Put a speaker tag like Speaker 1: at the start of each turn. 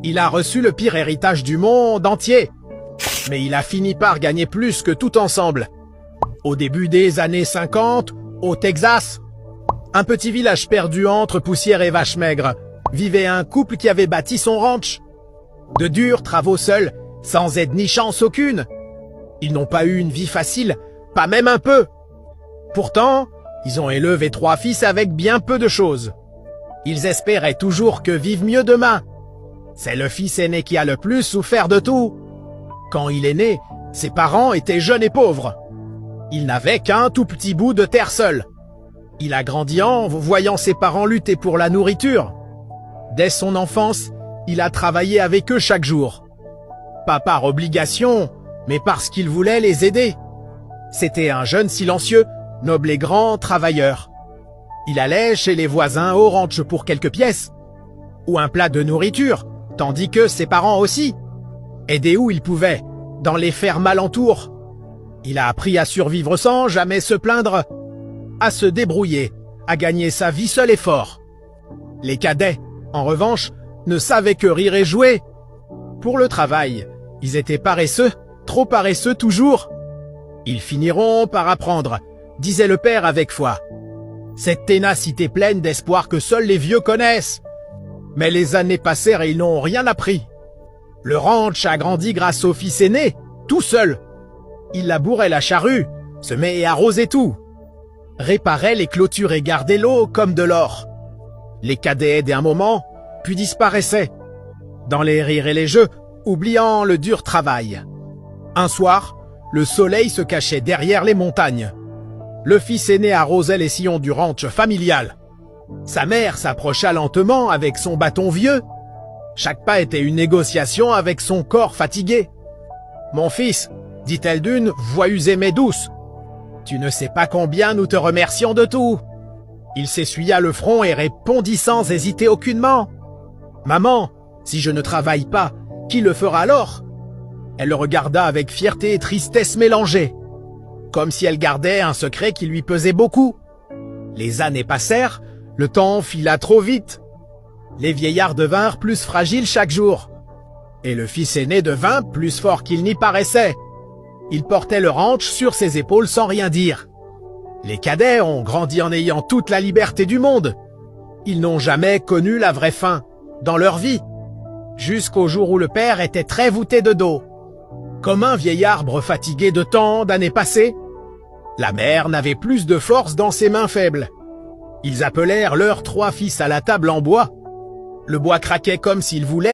Speaker 1: Il a reçu le pire héritage du monde entier. Mais il a fini par gagner plus que tout ensemble. Au début des années 50, au Texas, un petit village perdu entre poussière et vaches maigres, vivait un couple qui avait bâti son ranch. De durs travaux seuls, sans aide ni chance aucune. Ils n'ont pas eu une vie facile, pas même un peu. Pourtant, ils ont élevé 3 fils avec bien peu de choses. Ils espéraient toujours que vive mieux demain. C'est le fils aîné qui a le plus souffert de tout. Quand il est né, ses parents étaient jeunes et pauvres. Il n'avait qu'un tout petit bout de terre seul. Il a grandi en voyant ses parents lutter pour la nourriture. Dès son enfance, il a travaillé avec eux chaque jour. Pas par obligation, mais parce qu'il voulait les aider. C'était un jeune silencieux, noble et grand travailleur. Il allait chez les voisins au ranch pour quelques pièces, ou un plat de nourriture, tandis que ses parents aussi. Aider où il pouvait, dans les fermes alentours. Il a appris à survivre sans jamais se plaindre, à se débrouiller, à gagner sa vie seul et fort. Les cadets, en revanche, ne savaient que rire et jouer. Pour le travail, ils étaient paresseux, trop paresseux toujours. Ils finiront par apprendre, disait le père avec foi. Cette ténacité pleine d'espoir que seuls les vieux connaissent. Mais les années passèrent et ils n'ont rien appris. Le ranch a grandi grâce au fils aîné, tout seul. Il labourait la charrue, semait et arrosait tout. Réparait les clôtures et gardait l'eau comme de l'or. Les cadets aidaient un moment, puis disparaissaient. Dans les rires et les jeux, oubliant le dur travail. Un soir, le soleil se cachait derrière les montagnes. Le fils aîné arrosait les sillons du ranch familial. Sa mère s'approcha lentement avec son bâton vieux. Chaque pas était une négociation avec son corps fatigué. « Mon fils, dit-elle d'une voix usée mais douce, tu ne sais pas combien nous te remercions de tout. » Il s'essuya le front et répondit sans hésiter aucunement. « Maman, si je ne travaille pas, qui le fera alors ?» Elle le regarda avec fierté et tristesse mélangées, comme si elle gardait un secret qui lui pesait beaucoup. Les années passèrent, le temps fila trop vite. Les vieillards devinrent plus fragiles chaque jour. Et le fils aîné devint plus fort qu'il n'y paraissait. Il portait le ranch sur ses épaules sans rien dire. Les cadets ont grandi en ayant toute la liberté du monde. Ils n'ont jamais connu la vraie faim, dans leur vie, jusqu'au jour où le père était très voûté de dos. Comme un vieil arbre fatigué de tant d'années passées, la mère n'avait plus de force dans ses mains faibles. Ils appelèrent leurs 3 fils à la table en bois. Le bois craquait comme s'il voulait